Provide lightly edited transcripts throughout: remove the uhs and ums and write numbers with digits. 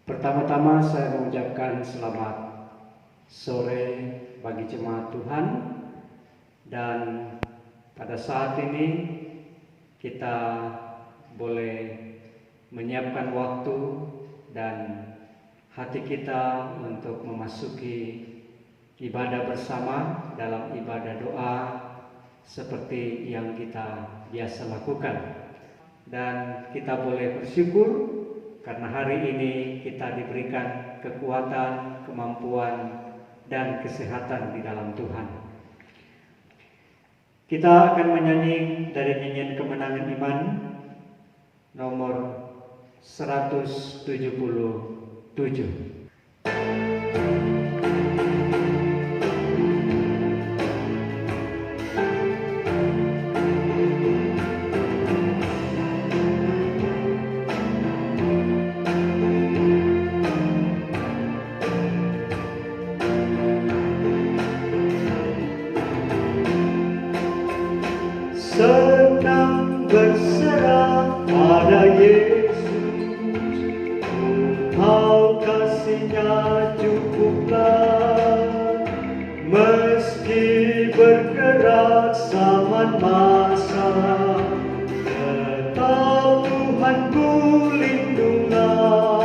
Pertama-tama saya mengucapkan selamat sore bagi jemaat Tuhan, dan pada saat ini kita boleh menyiapkan waktu dan hati kita untuk memasuki ibadah bersama dalam ibadah doa seperti yang kita biasa lakukan. Dan kita boleh bersyukur karena hari ini kita diberikan kekuatan, kemampuan, dan kesehatan di dalam Tuhan. Kita akan menyanyi dari nyanyian Kemenangan Iman nomor 177. Senang berserah pada Yesus, Engkau kasih-Nya cukuplah. Meski bergerak zaman masa, tetap Tuhanku lindunglah.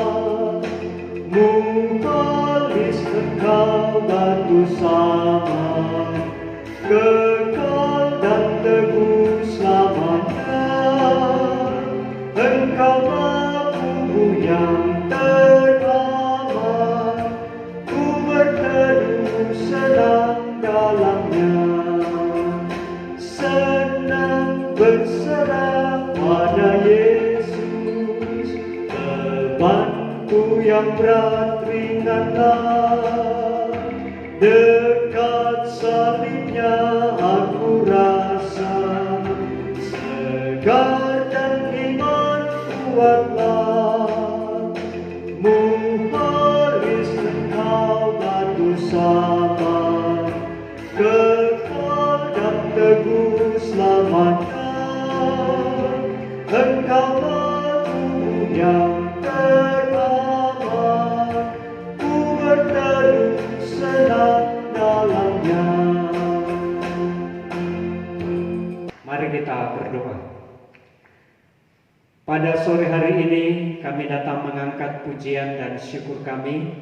Muhalis Engkau batu sama, kekal dan teguh selamanya. Engkaulah tubuh yang teraman, ku berteduh senang dalamnya. Senang berserah pada Yesus, bebanku yang berat ringanlah. Dekat salibnya aku rasa segar dan iman kuatlah. Muhalis Engkau batu sabar, kekal dan teguh selamanya. Engkaulah tubuh yang teraman, ku berteduh senang dalamnya. Mari kita berdoa. Pada sore hari ini kami datang mengangkat pujian dan syukur kami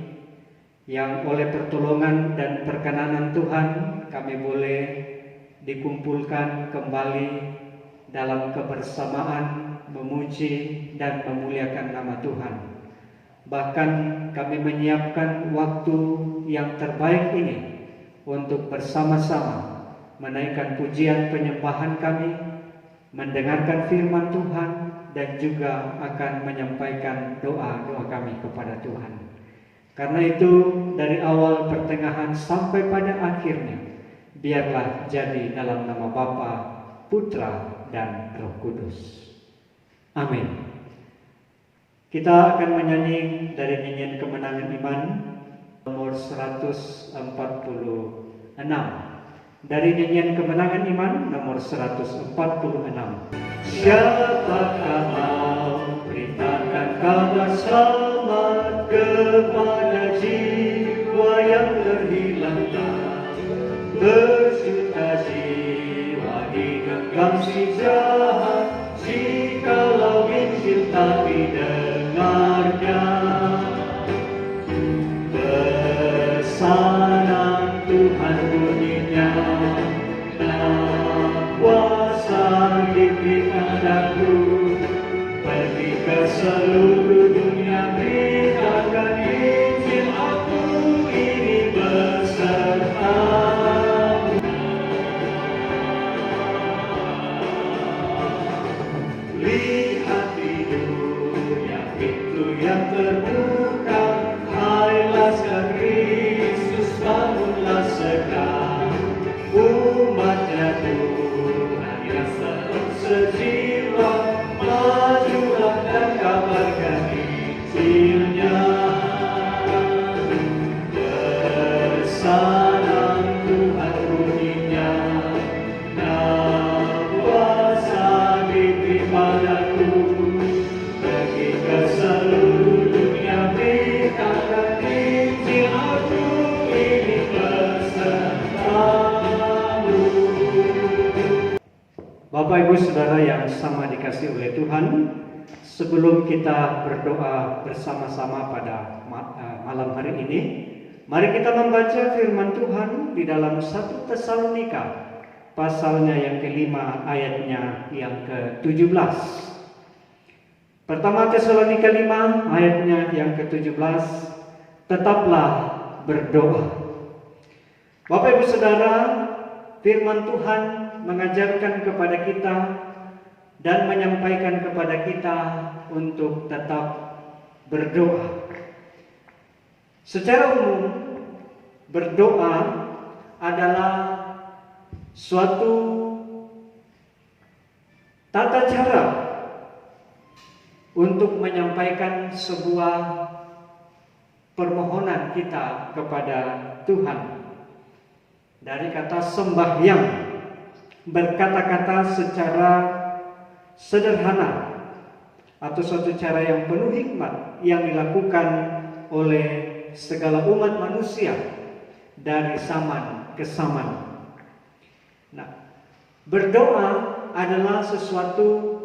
yang oleh pertolongan dan perkenanan Tuhan kami boleh dikumpulkan kembali dalam kebersamaan memuji dan memuliakan nama Tuhan. Bahkan kami menyiapkan waktu yang terbaik ini untuk bersama-sama menaikkan pujian penyembahan kami, mendengarkan firman Tuhan, dan juga akan menyampaikan doa-doa kami kepada Tuhan. Karena itu dari awal, pertengahan, sampai pada akhirnya, biarlah jadi dalam nama Bapa, Putra, dan Roh Kudus. Amin. Kita akan menyanyi dari nyanyian Kemenangan Iman nomor 146. Dari nyanyian Kemenangan Iman nomor 146. Siapakah mau beritakan kabar selamat kepada jiwa yang terhilang? Berjuta jiwa digenggam si jahat, jikalau Injil tak didengarnya. Besanan Tuhan bunyinya, kuasa diberi padaku, pergi ke seluruh dunia, beritakan Injil, aku ini beserta. Lihat di dunia pintu yang terbuka, hai laskar Kristus bangunlah segera. Umatnya Tuhan yang selalu sejiwa, majulah dan kabarkan Injilnya. Besanan Tuhan bunyinya, kuasa diberi padaku, pergi ke seluruh dunia. Bapak Ibu Saudara yang sama dikasihi oleh Tuhan, sebelum kita berdoa bersama-sama pada malam hari ini, mari kita membaca firman Tuhan di dalam 1 Tesalonika pasalnya yang kelima ayatnya yang ke-17. Pertama Tesalonika 5 ayatnya yang ke-17, tetaplah berdoa. Bapak Ibu Saudara, firman Tuhan mengajarkan kepada kita dan menyampaikan kepada kita untuk tetap berdoa. Secara umum, berdoa adalah suatu tata cara untuk menyampaikan sebuah permohonan kita kepada Tuhan. Dari kata sembahyang, berkata-kata secara sederhana atau suatu cara yang penuh hikmat yang dilakukan oleh segala umat manusia dari zaman ke zaman. Nah, berdoa adalah sesuatu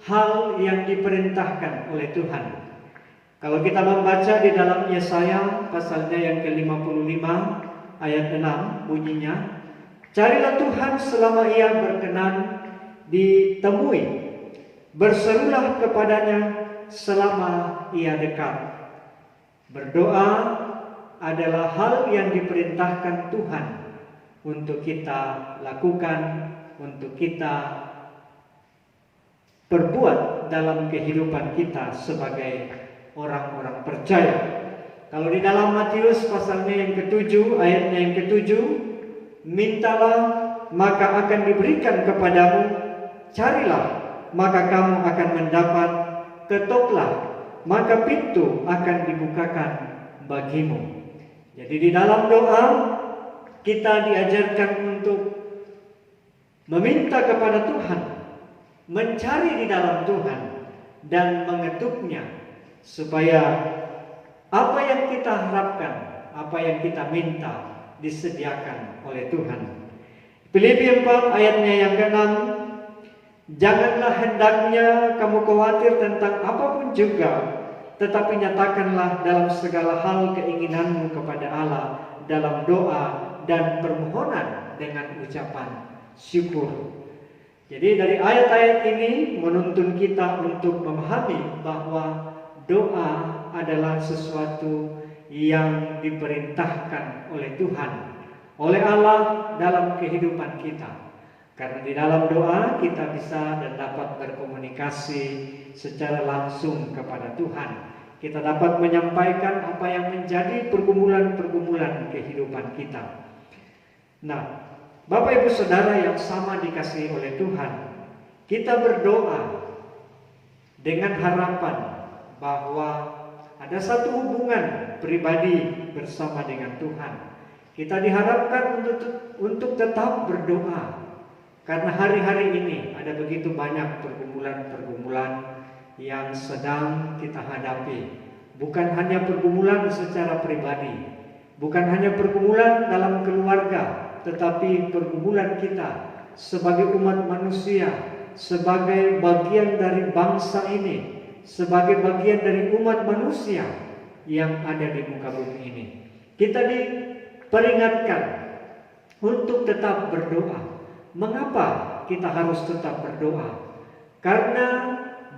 hal yang diperintahkan oleh Tuhan. Kalau kita membaca di dalam Yesaya pasalnya yang ke-55 ayat 6 bunyinya, carilah Tuhan selama ia berkenan ditemui, berserulah kepadanya selama ia dekat. Berdoa adalah hal yang diperintahkan Tuhan untuk kita lakukan, untuk kita perbuat dalam kehidupan kita sebagai orang-orang percaya. Kalau di dalam Matius pasalnya yang ke-7 ayatnya yang ke-7, mintalah maka akan diberikan kepadamu, carilah maka kamu akan mendapat, ketoklah maka pintu akan dibukakan bagimu. Jadi di dalam doa kita diajarkan untuk meminta kepada Tuhan, mencari di dalam Tuhan dan mengetuknya supaya apa yang kita harapkan, apa yang kita minta disediakan oleh Tuhan. Filipi 4 ayatnya yang ke-6, janganlah hendaknya kamu khawatir tentang apapun juga, tetapi nyatakanlah dalam segala hal keinginanmu kepada Allah dalam doa dan permohonan dengan ucapan syukur. Jadi dari ayat-ayat ini menuntun kita untuk memahami bahwa doa adalah sesuatu yang diperintahkan oleh Tuhan, oleh Allah dalam kehidupan kita. Karena di dalam doa kita bisa dan dapat berkomunikasi secara langsung kepada Tuhan. Kita dapat menyampaikan apa yang menjadi pergumulan-pergumulan kehidupan kita. Nah, Bapak Ibu Saudara yang sama dikasihi oleh Tuhan, kita berdoa dengan harapan bahwa ada satu hubungan pribadi bersama dengan Tuhan. Kita diharapkan untuk tetap berdoa, karena hari-hari ini ada begitu banyak pergumulan-pergumulan yang sedang kita hadapi. Bukan hanya pergumulan secara pribadi, bukan hanya pergumulan dalam keluarga, tetapi pergumulan kita sebagai umat manusia, sebagai bagian dari bangsa ini, sebagai bagian dari umat manusia yang ada di muka bumi ini. Kita diperingatkan untuk tetap berdoa. Mengapa kita harus tetap berdoa? Karena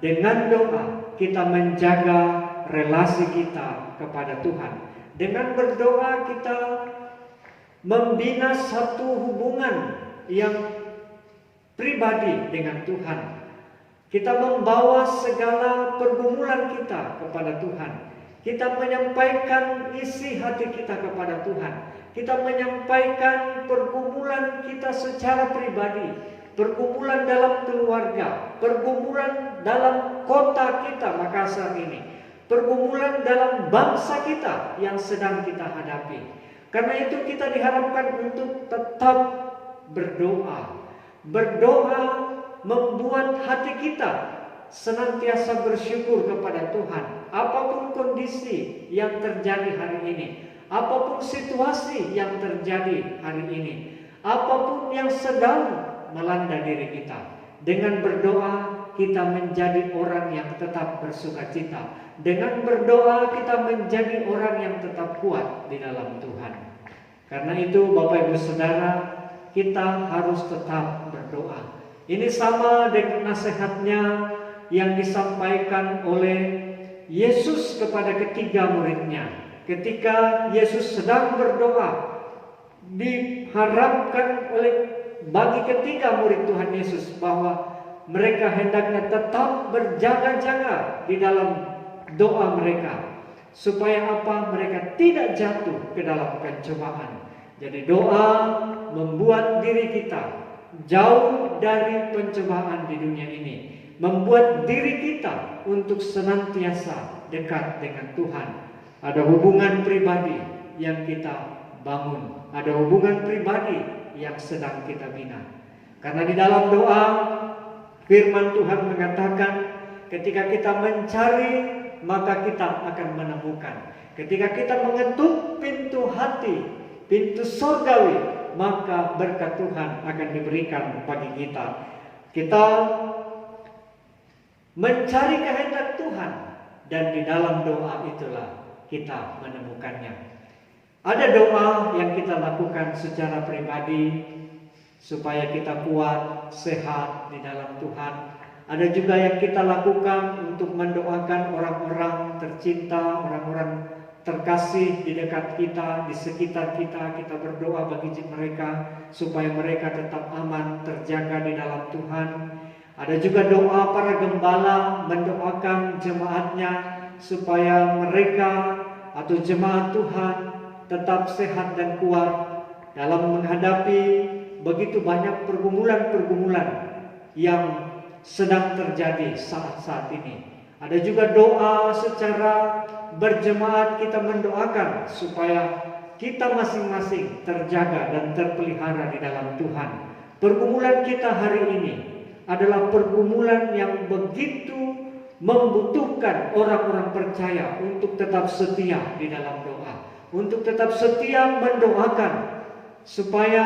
dengan doa kita menjaga relasi kita kepada Tuhan. Dengan berdoa kita membina satu hubungan yang pribadi dengan Tuhan. Kita membawa segala pergumulan kita kepada Tuhan. Kita menyampaikan isi hati kita kepada Tuhan. Kita menyampaikan pergumulan kita secara pribadi, pergumulan dalam keluarga, pergumulan dalam kota kita Makassar ini, pergumulan dalam bangsa kita yang sedang kita hadapi. Karena itu kita diharapkan untuk tetap berdoa. Berdoa membuat hati kita senantiasa bersyukur kepada Tuhan. Apapun kondisi yang terjadi hari ini, apapun situasi yang terjadi hari ini, apapun yang sedang melanda diri kita, Dengan berdoa kita menjadi orang yang tetap bersukacita. Dengan berdoa kita menjadi orang yang tetap kuat di dalam Tuhan. Karena itu Bapak Ibu Saudara, kita harus tetap berdoa. Ini sama dengan nasihatnya yang disampaikan oleh Yesus kepada ketiga muridnya. Ketika Yesus sedang berdoa, diharapkan bagi ketiga murid Tuhan Yesus bahwa mereka hendaknya tetap berjaga-jaga di dalam doa mereka, supaya apa? Mereka tidak jatuh ke dalam pencobaan. Jadi doa membuat diri kita jauh dari pencobaan di dunia ini, membuat diri kita untuk senantiasa dekat dengan Tuhan. Ada hubungan pribadi yang kita bangun, ada hubungan pribadi yang sedang kita bina. Karena di dalam doa firman Tuhan mengatakan, ketika kita mencari maka kita akan menemukan. Ketika kita mengetuk pintu hati, pintu surgawi, maka berkat Tuhan akan diberikan bagi kita. Kita mencari kehendak Tuhan, dan di dalam doa itulah kita menemukannya. Ada doa yang kita lakukan secara pribadi supaya kita kuat, sehat di dalam Tuhan. Ada juga yang kita lakukan untuk mendoakan orang-orang tercinta, orang-orang terkasih di dekat kita, di sekitar kita. Kita berdoa bagi mereka supaya mereka tetap aman, terjaga di dalam Tuhan. Ada juga doa para gembala mendoakan jemaatnya supaya mereka atau jemaat Tuhan tetap sehat dan kuat dalam menghadapi begitu banyak pergumulan-pergumulan yang sedang terjadi saat-saat ini. Ada juga doa secara berjemaat, kita mendoakan supaya kita masing-masing terjaga dan terpelihara di dalam Tuhan. Pergumulan kita hari ini adalah pergumulan yang begitu membutuhkan orang-orang percaya untuk tetap setia di dalam doa, untuk tetap setia mendoakan supaya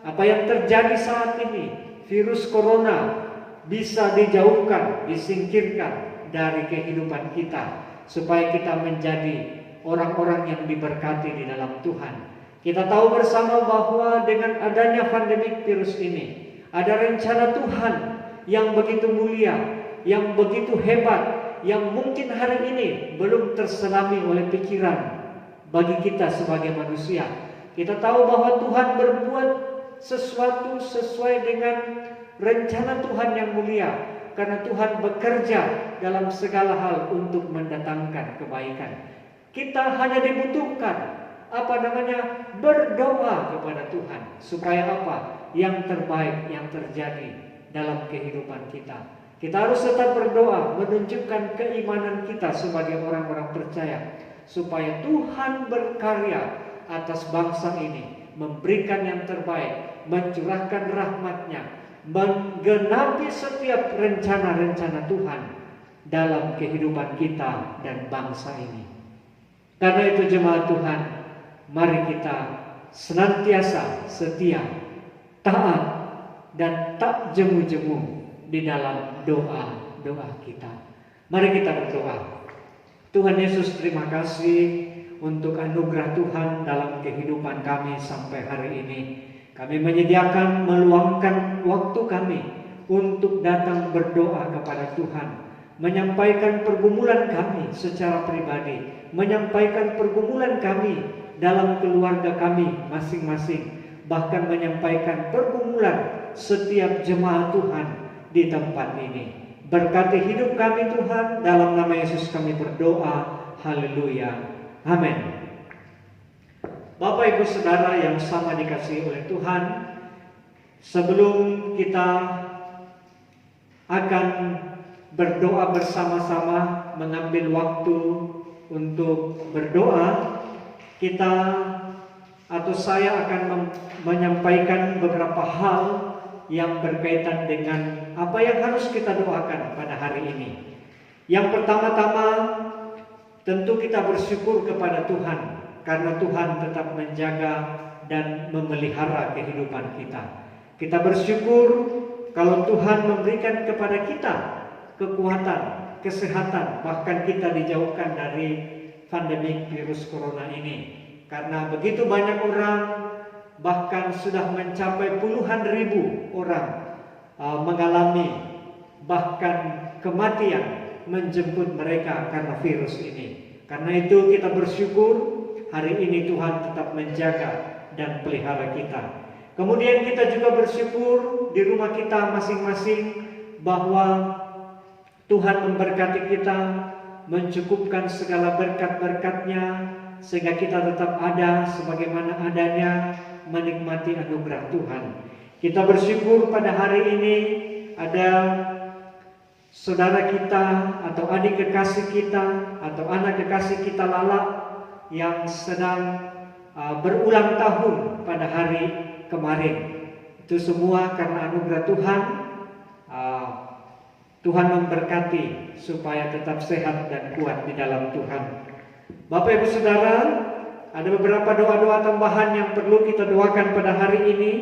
apa yang terjadi saat ini, virus corona, bisa dijauhkan, disingkirkan dari kehidupan kita, supaya kita menjadi orang-orang yang diberkati di dalam Tuhan. Kita tahu bersama bahwa dengan adanya pandemik virus ini, ada rencana Tuhan yang begitu mulia, yang begitu hebat, yang mungkin hari ini belum terselami oleh pikiran bagi kita sebagai manusia. Kita tahu bahwa Tuhan berbuat sesuatu sesuai dengan rencana Tuhan yang mulia, karena Tuhan bekerja dalam segala hal untuk mendatangkan kebaikan. Kita hanya dibutuhkan berdoa kepada Tuhan supaya apa? Yang terbaik yang terjadi dalam kehidupan kita. Kita harus tetap berdoa, menunjukkan keimanan kita sebagai orang-orang percaya, supaya Tuhan berkarya atas bangsa ini, memberikan yang terbaik, mencurahkan rahmat-Nya, menggenapi setiap rencana-rencana Tuhan dalam kehidupan kita dan bangsa ini. Karena itu jemaat Tuhan, mari kita senantiasa setia, taat, dan tak jemu-jemu di dalam doa-doa kita. Mari kita berdoa. Tuhan Yesus, terima kasih untuk anugerah Tuhan dalam kehidupan kami sampai hari ini. Kami menyediakan, meluangkan waktu kami untuk datang berdoa kepada Tuhan, menyampaikan pergumulan kami secara pribadi, menyampaikan pergumulan kami dalam keluarga kami masing-masing, bahkan menyampaikan pergumulan setiap jemaat Tuhan di tempat ini. Berkati hidup kami Tuhan, dalam nama Yesus kami berdoa. Haleluya. Amin. Bapak Ibu Saudara yang sama dikasihi oleh Tuhan, sebelum kita akan berdoa bersama-sama, mengambil waktu untuk berdoa, kita atau saya akan menyampaikan beberapa hal yang berkaitan dengan apa yang harus kita doakan pada hari ini. Yang pertama-tama, tentu kita bersyukur kepada Tuhan, karena Tuhan tetap menjaga dan memelihara kehidupan kita. Kita bersyukur kalau Tuhan memberikan kepada kita kekuatan, kesehatan, bahkan kita dijauhkan dari pandemi virus corona ini. Karena begitu banyak orang, bahkan sudah mencapai puluhan ribu orang mengalami bahkan kematian menjemput mereka karena virus ini. Karena itu kita bersyukur hari ini Tuhan tetap menjaga dan pelihara kita. Kemudian kita juga bersyukur di rumah kita masing-masing bahwa Tuhan memberkati kita, mencukupkan segala berkat-berkat-Nya, sehingga kita tetap ada sebagaimana adanya menikmati anugerah Tuhan. Kita bersyukur pada hari ini ada saudara kita atau adik kekasih kita atau anak kekasih kita Lala yang sedang berulang tahun pada hari kemarin. Itu semua karena anugerah Tuhan. Tuhan memberkati supaya tetap sehat dan kuat di dalam Tuhan. Bapak Ibu Saudara, ada beberapa doa-doa tambahan yang perlu kita doakan pada hari ini.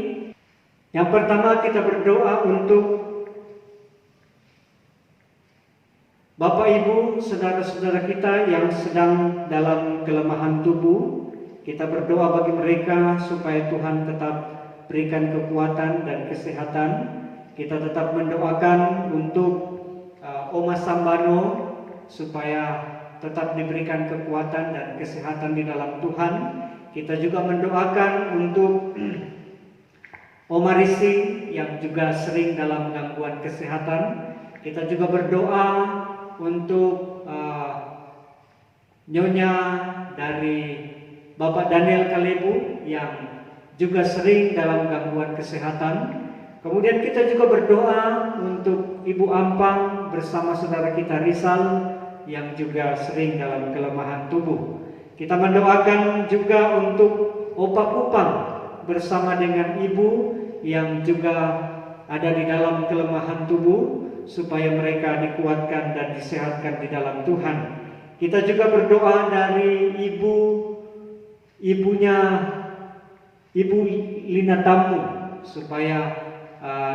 Yang pertama, kita berdoa untuk Bapak Ibu, saudara-saudara kita yang sedang dalam kelemahan tubuh. Kita berdoa bagi mereka supaya Tuhan tetap berikan kekuatan dan kesehatan. Kita tetap mendoakan untuk Oma Sambano supaya tetap diberikan kekuatan dan kesehatan di dalam Tuhan. Kita juga mendoakan untuk Oma Risi yang juga sering dalam gangguan kesehatan. Kita juga berdoa untuk Nyonya dari Bapak Daniel Kalebu yang juga sering dalam gangguan kesehatan. Kemudian kita juga berdoa untuk Ibu Ampang bersama saudara kita Rizal yang juga sering dalam kelemahan tubuh. Kita mendoakan juga untuk Opa Kupang bersama dengan Ibu yang juga ada di dalam kelemahan tubuh, supaya mereka dikuatkan dan disehatkan di dalam Tuhan. Kita juga berdoa dari ibunya Ibu Lina Tamu supaya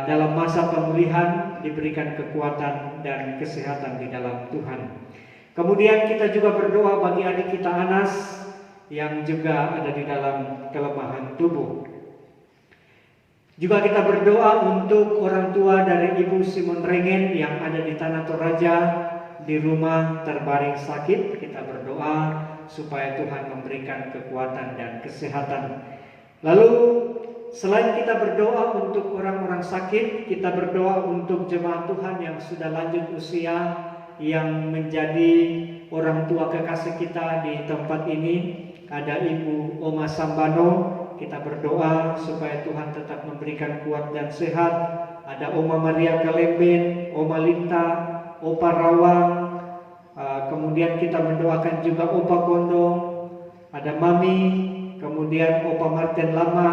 dalam masa pemulihan diberikan kekuatan dan kesehatan di dalam Tuhan. Kemudian kita juga berdoa bagi adik kita Anas yang juga ada di dalam kelemahan tubuh. Juga kita berdoa untuk orang tua dari Ibu Simon Rengen yang ada di Tanah Toraja di rumah terbaring sakit. Kita berdoa supaya Tuhan memberikan kekuatan dan kesehatan. Lalu selain kita berdoa untuk orang-orang sakit, kita berdoa untuk jemaat Tuhan yang sudah lanjut usia, yang menjadi orang tua kekasih kita di tempat ini. Ada Ibu Oma Sambano. Kita berdoa supaya Tuhan tetap memberikan kuat dan sehat. Ada Oma Maria Kalemben, Oma Linta, Opa Rawang. Kemudian kita mendoakan juga Opa Kondong, ada Mami, kemudian Opa Martin Lama,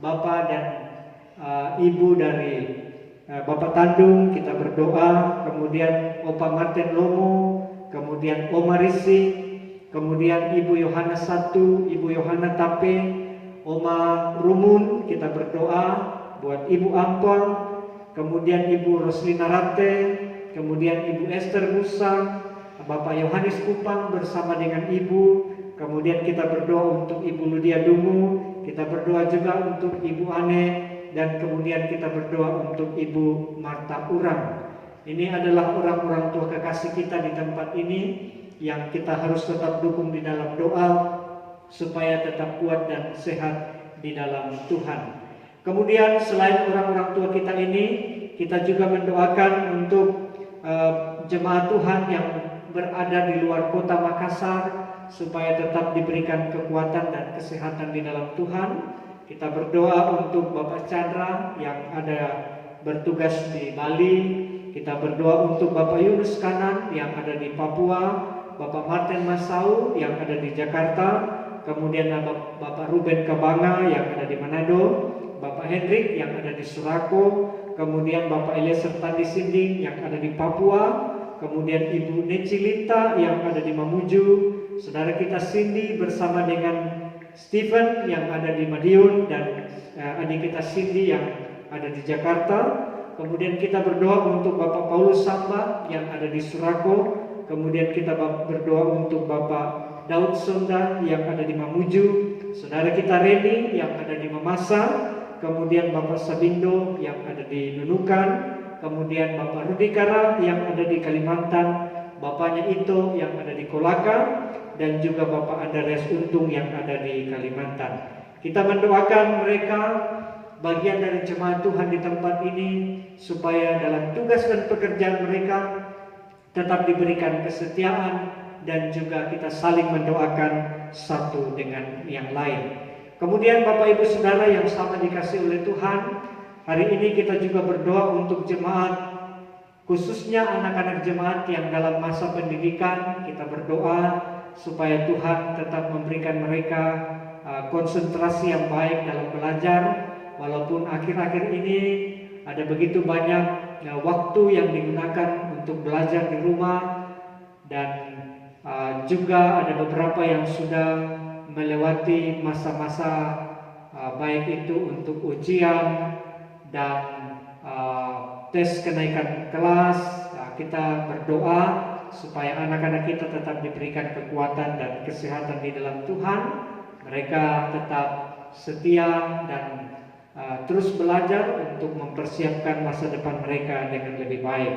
Bapak dan Ibu dari Bapak Tandung. Kita berdoa. Kemudian Opa Martin Lomo, kemudian Oma Risi, kemudian Ibu Yohana 1, Ibu Yohana Tape, Oma Rumun. Kita berdoa buat Ibu Ampang, kemudian Ibu Roslina Rate, kemudian Ibu Esther Musa, Bapak Yohanes Kupang bersama dengan Ibu. Kemudian kita berdoa untuk Ibu Ludia Dungu. Kita berdoa juga untuk Ibu Ane, dan kemudian kita berdoa untuk Ibu Marta Urang. Ini adalah orang-orang tua kekasih kita di tempat ini yang kita harus tetap dukung di dalam doa supaya tetap kuat dan sehat di dalam Tuhan. Kemudian selain orang-orang tua kita ini, kita juga mendoakan untuk jemaat Tuhan yang berada di luar kota Makassar supaya tetap diberikan kekuatan dan kesehatan di dalam Tuhan. Kita berdoa untuk Bapak Chandra yang ada bertugas di Bali. Kita berdoa untuk Bapak Yunus Kanan yang ada di Papua, Bapak Martin Masau yang ada di Jakarta, kemudian Bapak Ruben Kabanga yang ada di Manado, Bapak Hendrik yang ada di Surako, kemudian Bapak Eliezer Tandi Sinding yang ada di Papua, kemudian Ibu Necilita yang ada di Mamuju, saudara kita Cindy bersama dengan Stephen yang ada di Madiun, dan adik kita Cindy yang ada di Jakarta. Kemudian kita berdoa untuk Bapak Paulus Samba yang ada di Surako. Kemudian kita berdoa untuk Bapak Daud Sonda yang ada di Mamuju, saudara kita Reni yang ada di Mamasa, kemudian Bapak Sabindo yang ada di Nunukan, kemudian Bapak Rudikara yang ada di Kalimantan, bapaknya Ito yang ada di Kolaka, dan juga Bapak Andreas Untung yang ada di Kalimantan. Kita mendoakan mereka bagian dari jemaat Tuhan di tempat ini, supaya dalam tugas dan pekerjaan mereka tetap diberikan kesetiaan, dan juga kita saling mendoakan satu dengan yang lain. Kemudian Bapak Ibu Saudara yang sama dikasih oleh Tuhan, hari ini kita juga berdoa untuk jemaat, khususnya anak-anak jemaat yang dalam masa pendidikan. Kita berdoa supaya Tuhan tetap memberikan mereka konsentrasi yang baik dalam belajar, walaupun akhir-akhir ini ada begitu banyak waktu yang digunakan untuk belajar di rumah, dan juga ada beberapa yang sudah melewati masa-masa baik itu untuk ujian dan tes kenaikan kelas. Kita berdoa supaya anak-anak kita tetap diberikan kekuatan dan kesehatan di dalam Tuhan. Mereka tetap setia dan terus belajar untuk mempersiapkan masa depan mereka dengan lebih baik.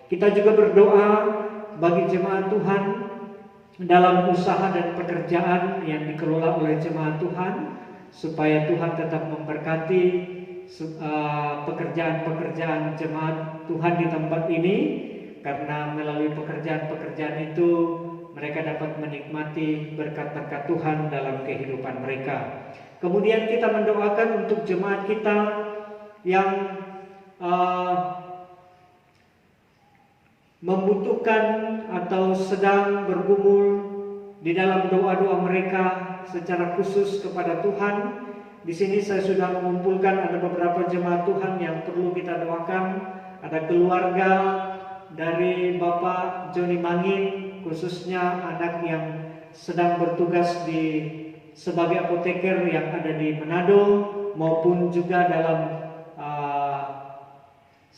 Kita juga berdoa bagi jemaat Tuhan dalam usaha dan pekerjaan yang dikelola oleh jemaat Tuhan, supaya Tuhan tetap memberkati pekerjaan-pekerjaan jemaat Tuhan di tempat ini, karena melalui pekerjaan-pekerjaan itu mereka dapat menikmati berkat-berkat Tuhan dalam kehidupan mereka. Kemudian kita mendoakan untuk jemaat kita yang membutuhkan atau sedang bergumul di dalam doa-doa mereka secara khusus kepada Tuhan. Di sini saya sudah mengumpulkan ada beberapa jemaat Tuhan yang perlu kita doakan. Ada keluarga dari Bapak Joni Mangin, khususnya anak yang sedang bertugas sebagai apoteker yang ada di Manado, maupun juga dalam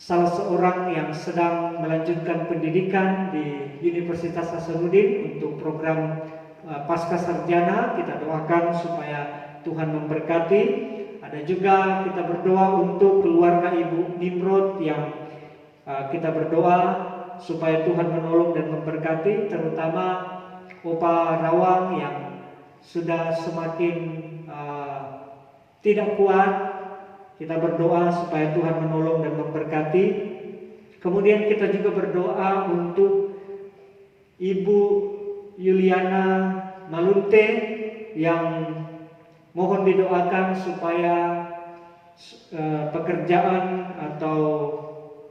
salah seorang yang sedang melanjutkan pendidikan di Universitas Hasanuddin untuk program pasca sarjana. Kita doakan supaya Tuhan memberkati. Ada juga kita berdoa untuk keluarga Ibu Nimrod yang kita berdoa supaya Tuhan menolong dan memberkati, terutama Opa Rawang yang sudah semakin tidak kuat. Kita berdoa supaya Tuhan menolong dan memberkati. Kemudian kita juga berdoa untuk Ibu Yuliana Malunte yang mohon didoakan supaya pekerjaan atau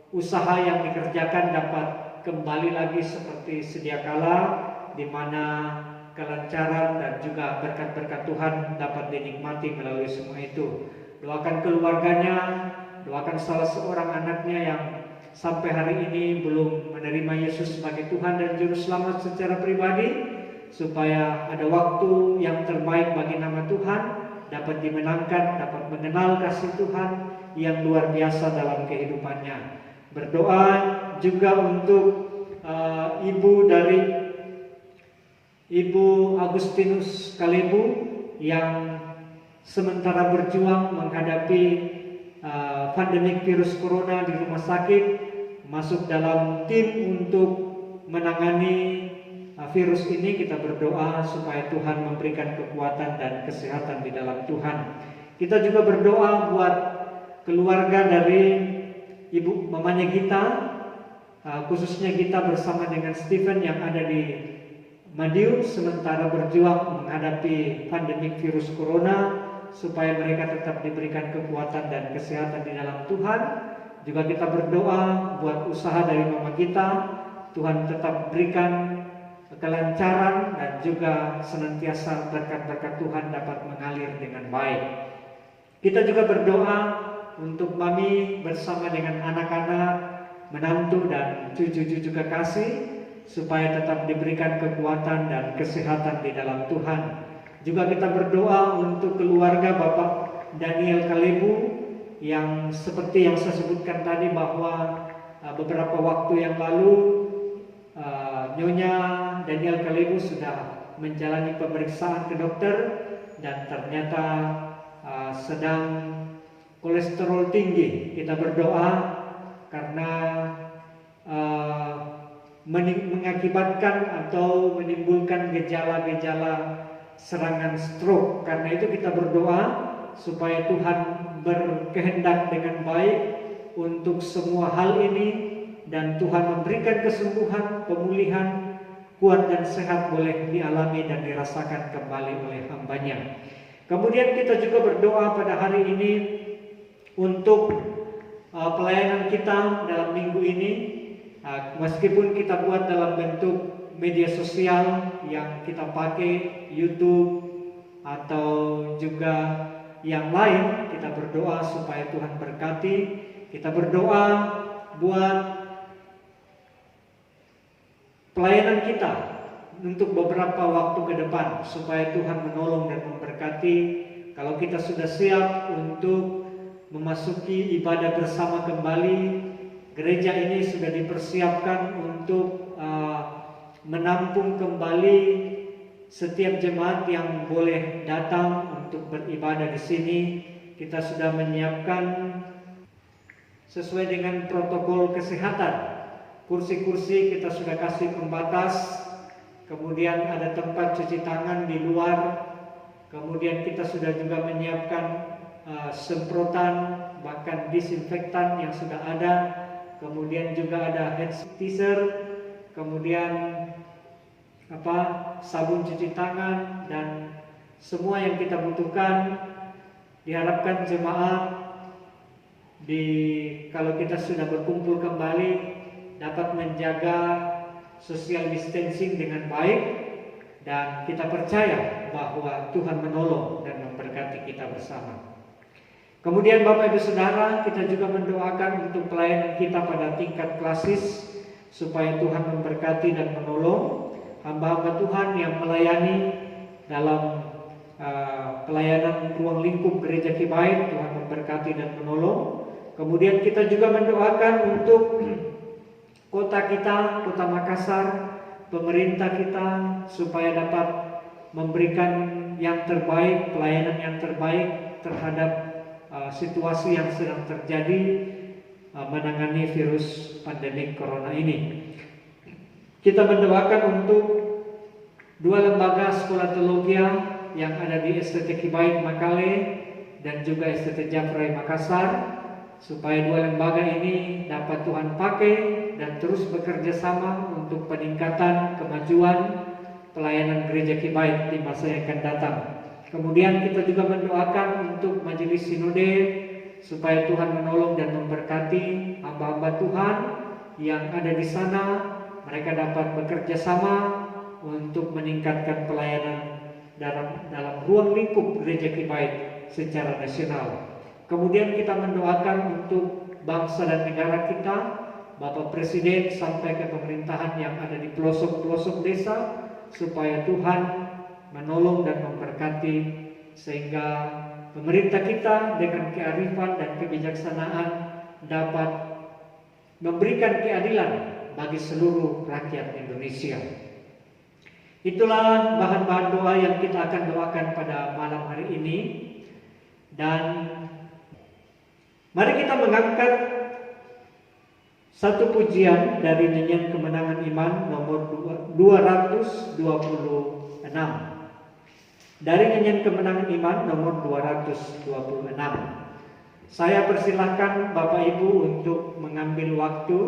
usaha yang dikerjakan dapat kembali lagi seperti sedia kala, di mana kelancaran dan juga berkat-berkat Tuhan dapat dinikmati melalui semua itu. Doakan keluarganya, doakan salah seorang anaknya yang sampai hari ini belum menerima Yesus sebagai Tuhan dan Juru Selamat secara pribadi, supaya ada waktu yang terbaik bagi nama Tuhan, dapat dimenangkan, dapat mengenal kasih Tuhan yang luar biasa dalam kehidupannya. Berdoa juga untuk ibu dari Ibu Agustinus Kalebu yang sementara berjuang menghadapi pandemik virus corona di rumah sakit, masuk dalam tim untuk menangani virus ini. Kita berdoa supaya Tuhan memberikan kekuatan dan kesehatan di dalam Tuhan. Kita juga berdoa buat keluarga dari Ibu mamanya Gita, khususnya Gita bersama dengan Stephen yang ada di Madiun, sementara berjuang menghadapi pandemik virus corona, supaya mereka tetap diberikan kekuatan dan kesehatan di dalam Tuhan. Juga kita berdoa buat usaha dari mama kita, Tuhan tetap berikan kelancaran dan juga senantiasa berkat-berkat Tuhan dapat mengalir dengan baik. Kita juga berdoa untuk mami bersama dengan anak-anak, menantu dan cucu-cucu kekasih, supaya tetap diberikan kekuatan dan kesehatan di dalam Tuhan. Juga kita berdoa untuk keluarga Bapak Daniel Kalebu yang seperti yang saya sebutkan tadi bahwa beberapa waktu yang lalu Nyonya Daniel Kalebu sudah menjalani pemeriksaan ke dokter dan ternyata sedang kolesterol tinggi. Kita berdoa karena mengakibatkan atau menimbulkan gejala-gejala serangan stroke. Karena itu kita berdoa supaya Tuhan berkehendak dengan baik untuk semua hal ini, dan Tuhan memberikan kesembuhan, pemulihan, kuat dan sehat boleh dialami dan dirasakan kembali oleh hamba-Nya. Kemudian kita juga berdoa pada hari ini untuk pelayanan kita dalam minggu ini. Meskipun kita buat dalam bentuk media sosial yang kita pakai, YouTube atau juga yang lain, kita berdoa supaya Tuhan berkati. Kita berdoa buat pelayanan kita untuk beberapa waktu ke depan, supaya Tuhan menolong dan memberkati. Kalau kita sudah siap untuk memasuki ibadah bersama kembali, gereja ini sudah dipersiapkan untuk menampung kembali setiap jemaat yang boleh datang untuk beribadah di sini. Kita sudah menyiapkan sesuai dengan protokol kesehatan. Kursi-kursi kita sudah kasih pembatas, kemudian ada tempat cuci tangan di luar, kemudian kita sudah juga menyiapkan semprotan bahkan disinfektan yang sudah ada, kemudian juga ada hand sanitizer, kemudian sabun cuci tangan dan semua yang kita butuhkan. Diharapkan jemaat kalau kita sudah berkumpul kembali dapat menjaga social distancing dengan baik, dan kita percaya bahwa Tuhan menolong dan memberkati kita bersama. Kemudian Bapak Ibu Saudara, kita juga mendoakan untuk pelayanan kita pada tingkat klasis, supaya Tuhan memberkati dan menolong hamba-hamba Tuhan yang melayani dalam pelayanan ruang lingkup Gereja Kibait. Tuhan memberkati dan menolong. Kemudian kita juga mendoakan untuk kota kita, Kota Makassar, pemerintah kita, supaya dapat memberikan yang terbaik, pelayanan yang terbaik terhadap situasi yang sedang terjadi, menangani virus pandemi corona ini. Kita mendoakan untuk dua lembaga sekolah teologi yang ada di STT Kibait Makale dan juga STT Jafrai Makassar, supaya dua lembaga ini dapat Tuhan pakai dan terus bekerja sama untuk peningkatan kemajuan pelayanan Gereja Kibait di masa yang akan datang. Kemudian kita juga mendoakan untuk majelis sinode, supaya Tuhan menolong dan memberkati hamba-hamba Tuhan yang ada di sana. Mereka dapat bekerja sama untuk meningkatkan pelayanan dalam ruang lingkup Gereja Kibait secara nasional. Kemudian kita mendoakan untuk bangsa dan negara kita, Bapak Presiden sampai ke pemerintahan yang ada di pelosok-pelosok desa, supaya Tuhan menolong dan memberkati, sehingga pemerintah kita dengan kearifan dan kebijaksanaan dapat memberikan keadilan bagi seluruh rakyat Indonesia. Itulah bahan-bahan doa yang kita akan doakan pada malam hari ini. Dan mari kita mengangkat satu pujian dari nyanyian Kemenangan Iman nomor 226. Dari nyanyian Kemenangan Iman nomor 226. Saya persilahkan Bapak Ibu untuk mengambil waktu,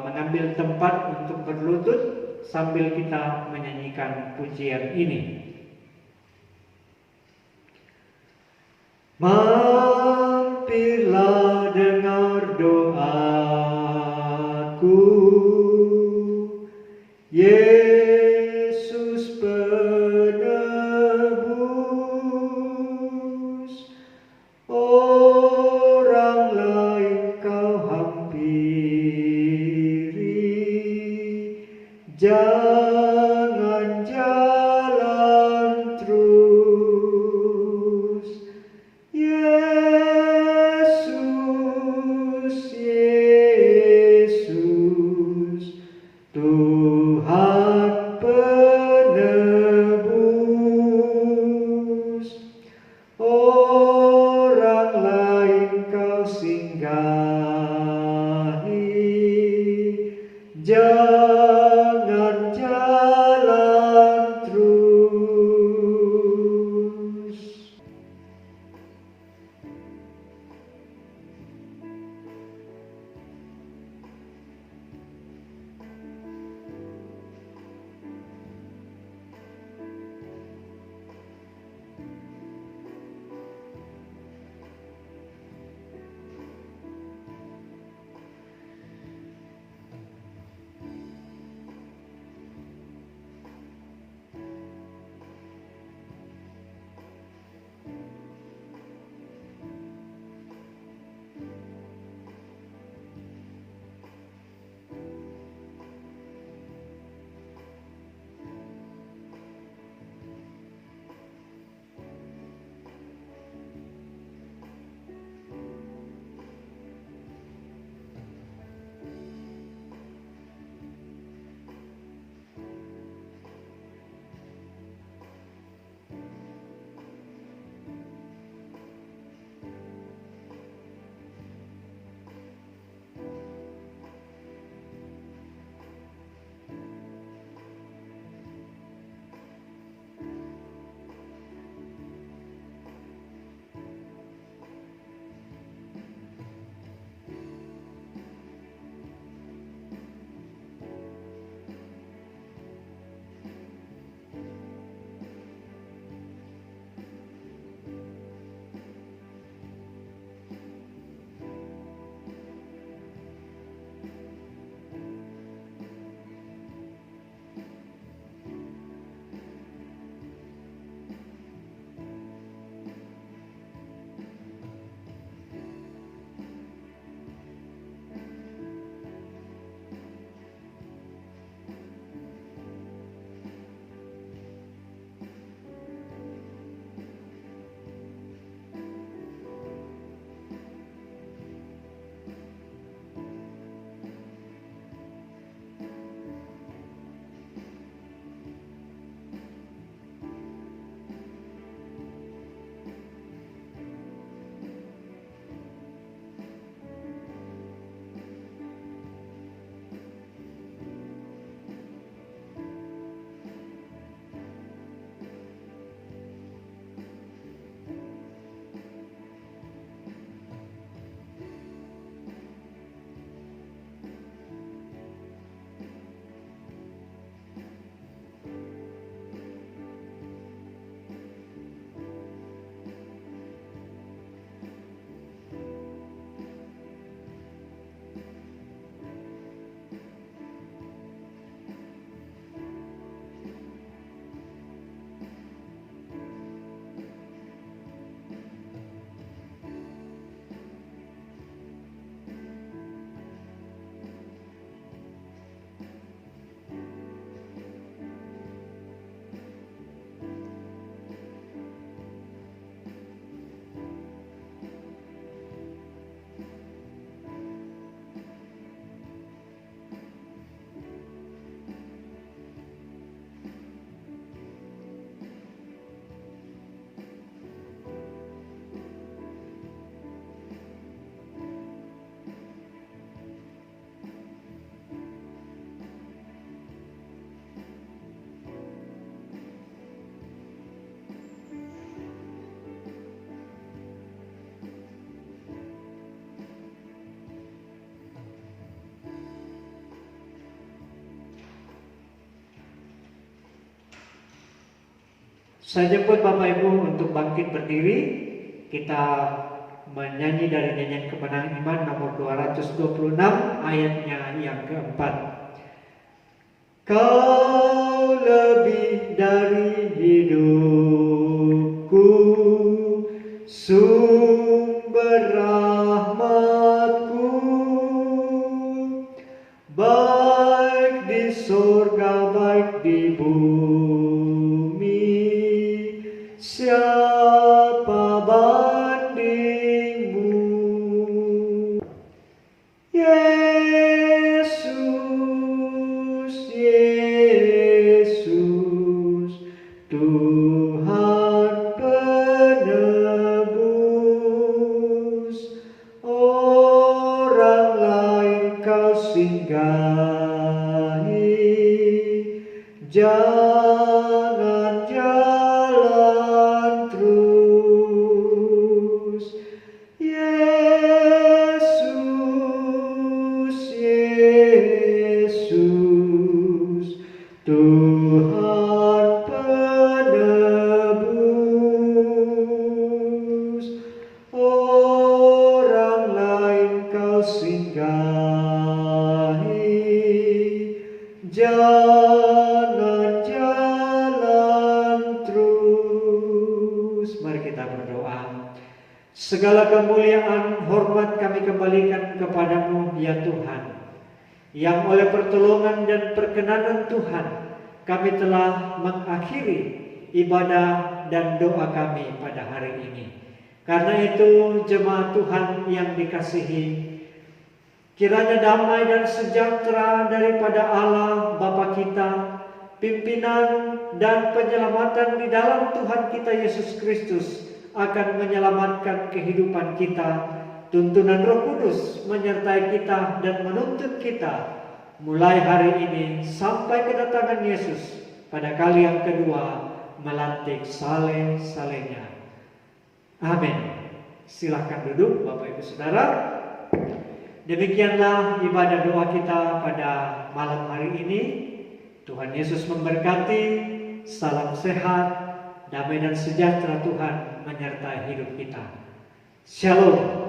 mengambil tempat untuk berlutut sambil kita menyanyikan pujian ini. Mampirlah dengar doaku, Yesus penebus. Orang lain kau hampiri, jangan jalan terus. Yesus Tuhan penebus, orang lain kau singgahi, jangan jalan terus. Saya jemput Bapak Ibu untuk bangkit berdiri. Kita menyanyi dari nyanyian kemenangan iman nomor 226 ayatnya yang keempat. Kau lebih dari hidupku, sumber rahmatku, baik di surga baik di bumi, siapa bandingmu? Yesus, Yesus, Tuhan penebus, orang lain kau singgahi, jangan jalan terus. Yesus, Yesus, Tuhan penebus, orang lain kau singgahi, jangan jalan terus. Mari kita berdoa. Segala kemuliaan, hormat kami kembalikan kepadamu ya Tuhan, yang oleh pertolongan dan perkenanan Tuhan kami telah mengakhiri ibadah dan doa kami pada hari ini. Karena itu jemaat Tuhan yang dikasihi, kiranya damai dan sejahtera daripada Allah Bapa kita, pimpinan dan penyelamatan di dalam Tuhan kita Yesus Kristus akan menyelamatkan kehidupan kita. Tuntunan Roh Kudus menyertai kita dan menuntun kita mulai hari ini sampai kedatangan Yesus pada kali yang kedua melantik saleh-salehnya. Amin. Silahkan duduk Bapak Ibu Saudara. Demikianlah ibadah doa kita pada malam hari ini. Tuhan Yesus memberkati. Salam sehat, damai dan sejahtera Tuhan menyertai hidup kita. Shalom.